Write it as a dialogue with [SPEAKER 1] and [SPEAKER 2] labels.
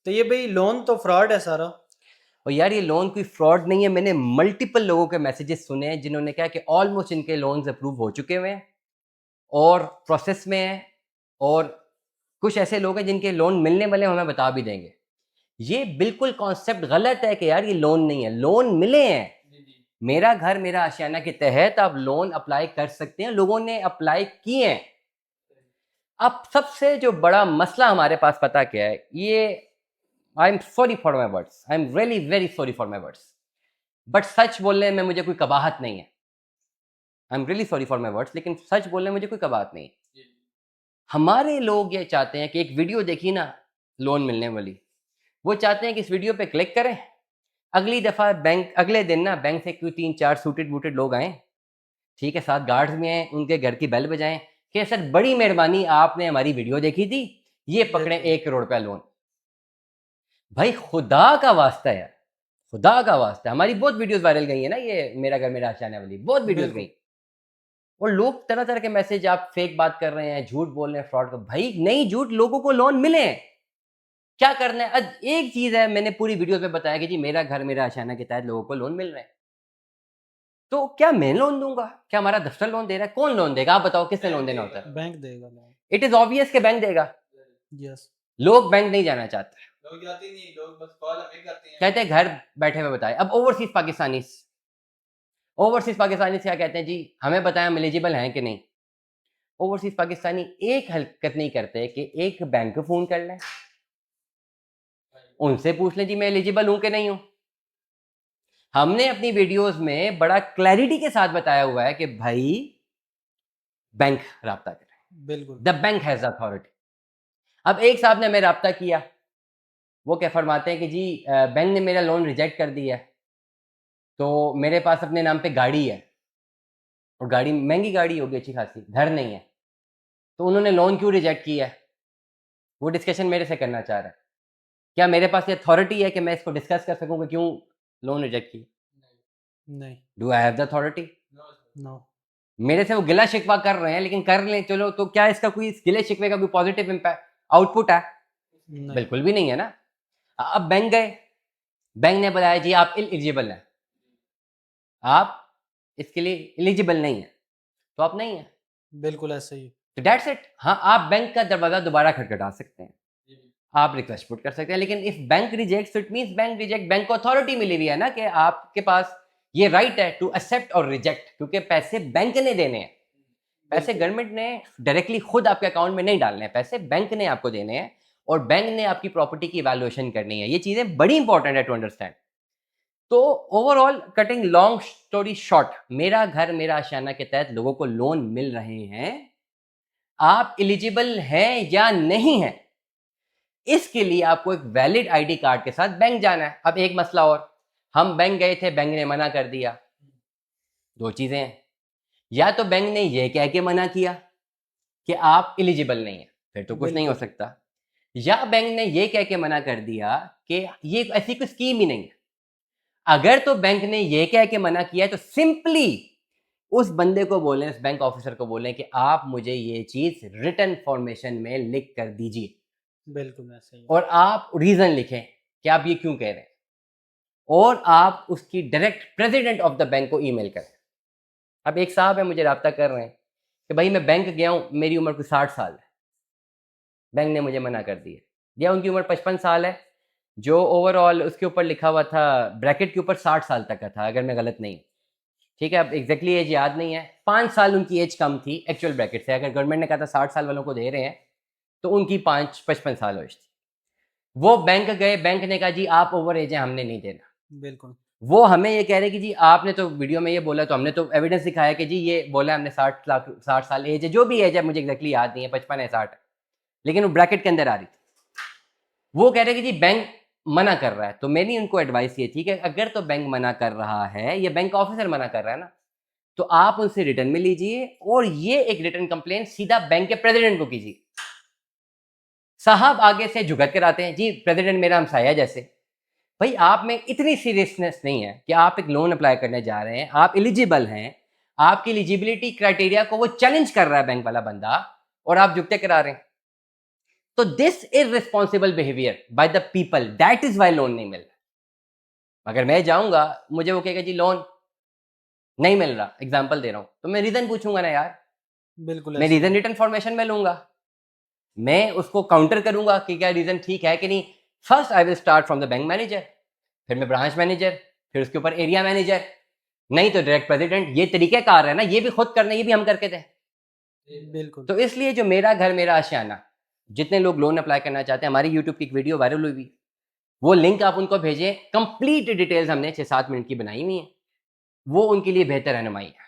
[SPEAKER 1] तो ये भाई लोन तो फ्रॉड है सारा।
[SPEAKER 2] और यार ये लोन कोई फ्रॉड नहीं है। मैंने मल्टीपल लोगों के मैसेजेस सुने हैं जिन्होंने कहा कि ऑलमोस्ट इनके लोन्स अप्रूव हो चुके हुए हैं और प्रोसेस में है, और कुछ ऐसे लोग हैं जिनके लोन मिलने वाले हमें बता भी देंगे। ये बिल्कुल कॉन्सेप्ट गलत है कि यार ये लोन नहीं है, लोन मिले हैं। मेरा घर मेरा आशियाना के तहत आप लोन अप्लाई कर सकते हैं, लोगों ने अप्लाई किए हैं। अब सबसे जो बड़ा मसला हमारे पास पता क्या है, ये I am sorry for my words, I am really very sorry for my words, but सच बोलने में मुझे कोई कबाहत नहीं है। I am really sorry for my words, लेकिन सच बोलने में मुझे कोई कबाहत नहीं है। हमारे लोग ये चाहते हैं कि एक वीडियो देखी ना लोन मिलने वाली, वो चाहते हैं कि इस वीडियो पे क्लिक करें, अगली दफा बैंक अगले दिन ना बैंक से कोई 3-4 सूटेड बूटेड लोग आए, ठीक है, साथ गार्ड्स में आए, उनके घर की बेल बजाएं कि सर बड़ी मेहरबानी आपने हमारी वीडियो देखी थी, ये पकड़े 1 करोड़ रुपया लोन। भाई खुदा का वास्ता है, खुदा का वास्ता, हमारी बहुत वीडियोस वायरल गई है ना, ये मेरा घर मेरा आशियाना वाली बहुत वीडियोस गई, और लोग तरह तरह के मैसेज, आप फेक बात कर रहे हैं, झूठ बोल रहे हैं, फ्रॉड कर। भाई नहीं झूठ, लोगों को लोन मिले हैं, क्या करना है। आज एक चीज है, मैंने पूरी वीडियो में बताया कि जी मेरा घर मेरा आशियाना के तहत लोगों को लोन मिल रहे हैं, तो क्या मैं लोन दूंगा? क्या हमारा दफ्तर लोन दे रहा है? कौन लोन देगा? आप बताओ, किसने लोन देना होता है?
[SPEAKER 1] बैंक देगा लोन।
[SPEAKER 2] इट इज ऑब्वियस कि बैंक देगा।
[SPEAKER 1] यस।
[SPEAKER 2] लोग बैंक नहीं जाना चाहते,
[SPEAKER 3] लोग जाते नहीं, लोग बस कॉल हमें करते हैं,
[SPEAKER 2] कहते हैं घर बैठे हुए बताए। अब ओवरसीज पाकिस्तानी क्या कहते हैं जी, हमें बताएं हम एलिजिबल हैं कि नहीं। ओवरसीज पाकिस्तानी एक हरकत नहीं करते कि एक बैंक को फोन कर लें, उनसे पूछ लें जी मैं एलिजिबल हूं कि नहीं हूं। हमने अपनी वीडियोस में बड़ा क्लैरिटी के साथ बताया हुआ है कि भाई बैंक राब्ता करें,
[SPEAKER 1] बिल्कुल।
[SPEAKER 2] The bank has authority. अब एक साहब ने हमें राब्ता किया, वो क्या फरमाते हैं कि जी बैंक ने मेरा लोन रिजेक्ट कर दिया है, तो मेरे पास अपने नाम पे गाड़ी है, और गाड़ी महंगी गाड़ी होगी अच्छी खासी, घर नहीं है, तो उन्होंने लोन क्यों रिजेक्ट किया है, वो डिस्कशन मेरे से करना चाह रहा है। क्या मेरे पास ये अथॉरिटी है कि मैं इसको डिस्कस कर सकूं कि क्यों लोन रिजेक्ट की?
[SPEAKER 1] नहीं।
[SPEAKER 2] Do I have the authority?
[SPEAKER 1] No.
[SPEAKER 2] मेरे से वो गिला शिकवा कर रहे हैं, लेकिन कर लें चलो, तो क्या इसका कोई गिले शिकवे का कोई पॉजिटिव इम्पैक्ट आउटपुट है?
[SPEAKER 1] नहीं।
[SPEAKER 2] बिल्कुल भी नहीं है ना। अब बैंक गए, बैंक ने बताया जी आप एलिजिबल हैं, आप इसके लिए एलिजिबल नहीं है, तो आप नहीं है,
[SPEAKER 1] बिल्कुल ऐसे ही।
[SPEAKER 2] तो दैट्स इट। हाँ, आप बैंक का दरवाजा दोबारा खटखटा सकते हैं, आप रिक्वेस्ट पुट कर सकते हैं, लेकिन if bank rejects it means bank reject, bank को अथॉरिटी मिली हुई है ना कि आपके पास ये राइट है टू एक्सेप्ट और रिजेक्ट, क्योंकि पैसे बैंक ने देने हैं, पैसे गवर्नमेंट ने डायरेक्टली खुद आपके अकाउंट में नहीं डालने हैं, पैसे बैंक ने आपको देने हैं, और बैंक ने आपकी प्रॉपर्टी की वैल्यूएशन करनी है। ये चीजें बड़ी इंपॉर्टेंट है टू अंडरस्टैंड। तो overall cutting long story short, मेरा घर मेरा आशियाना के तहत लोगों को लोन मिल रहे हैं, आप एलिजिबल हैं या नहीं है, इसके लिए आपको एक वैलिड आईडी कार्ड के साथ बैंक जाना है। अब एक मसला और, हम बैंक गए थे, बैंक ने मना कर दिया। दो चीजें हैं, या तो बैंक ने यह कह के मना किया कि आप एलिजिबल नहीं है, फिर तो कुछ नहीं हो सकता, या बैंक ने यह कह के मना कर दिया कि ये ऐसी कोई स्कीम ही नहीं है। अगर तो बैंक ने यह कह के मना किया है तो सिंपली उस बंदे को बोलें, उस बैंक ऑफिसर को बोलें कि आप मुझे ये चीज रिटर्न फॉर्मेशन में लिख कर दीजिए,
[SPEAKER 1] बिल्कुल ऐसे ही।
[SPEAKER 2] और आप रीजन लिखें कि आप ये क्यों कह रहे हैं, और आप उसकी direct president of the bank को ईमेल करें। अब एक साहब है मुझे राब्ता कर रहे हैं कि भाई मैं बैंक गया हूं, मेरी उम्र कोई 60 साल है, बैंक ने मुझे मना कर दिया, या उनकी उम्र 55 साल है, जो ओवरऑल उसके ऊपर लिखा हुआ था ब्रैकेट के ऊपर 60 साल तक का था, अगर मैं गलत नहीं, ठीक है, अब एग्जैक्टली एज याद नहीं है, 5 साल उनकी एज कम थी एक्चुअल ब्रैकेट से। अगर गवर्नमेंट ने कहा था 60 साल वालों को दे रहे हैं, तो उनकी 55 साल एज थी। वो बैंक गए, बैंक ने कहा जी आप ओवर एज है, हमने नहीं देना।
[SPEAKER 1] बिल्कुल।
[SPEAKER 2] वो हमें ये कह रहे कि जी आपने तो वीडियो में ये बोला, तो हमने तो एविडेंस दिखाया कि जी ये बोला हमने 60 साल एज है, जो भी एज है मुझे एग्जैक्टली याद नहीं है, 55 है 60 है, लेकिन वो ब्रैकेट के अंदर आ रही थी। वो कह रहे कि जी बैंक मना कर रहा है, तो मेरी उनको एडवाइस ये थी कि अगर तो बैंक मना कर रहा है, ये बैंक ऑफिसर मना कर रहा है ना, तो आप उनसे रिटर्न में लीजिए, और ये एक रिटर्न कंप्लेंट सीधा बैंक के प्रेसिडेंट को कीजिए। साहब आगे से झुगत कर आते हैं जी प्रेसिडेंट मेरा हमसाया जैसे। भाई आप में इतनी सीरियसनेस नहीं है कि आप एक लोन अप्लाई करने जा रहे हैं, आप एलिजिबल हैं, आपकी एलिजिबिलिटी क्राइटेरिया को वो चैलेंज कर रहा है बैंक वाला बंदा, और आप झुकते करा रहे हैं। तो this irresponsible behaviour by the people, that is why loan नहीं मिल रहा। अगर मैं जाऊंगा, मुझे वो कहेगा जी लोन नहीं मिल रहा, एग्जाम्पल दे रहा हूं, तो मैं रीजन पूछूंगा ना यार,
[SPEAKER 1] बिल्कुल
[SPEAKER 2] मैं
[SPEAKER 1] ऐसे ही
[SPEAKER 2] रीजन रिटर्न फॉर्मेशन में लूंगा, मैं उसको काउंटर करूंगा कि क्या रीजन ठीक है कि नहीं। First I will start from the bank manager, फिर मैं ब्रांच मैनेजर, फिर उसके ऊपर एरिया मैनेजर, नहीं तो डायरेक्ट प्रेसिडेंट। ये तरीके कार है ना, ये भी खुद करना, ये भी हम करके थे।
[SPEAKER 1] है। बिल्कुल
[SPEAKER 2] तो इसलिए जो मेरा घर मेरा आशियाना, जितने लोग लोन अप्लाई करना चाहते हैं, हमारी यूट्यूब की एक वीडियो वायरल हुई हुई, वो लिंक आप उनको भेजें, कंप्लीट डिटेल्स हमने 6-7 मिनट की बनाई हुई है, वो उनके लिए बेहतर रहनुमाई है।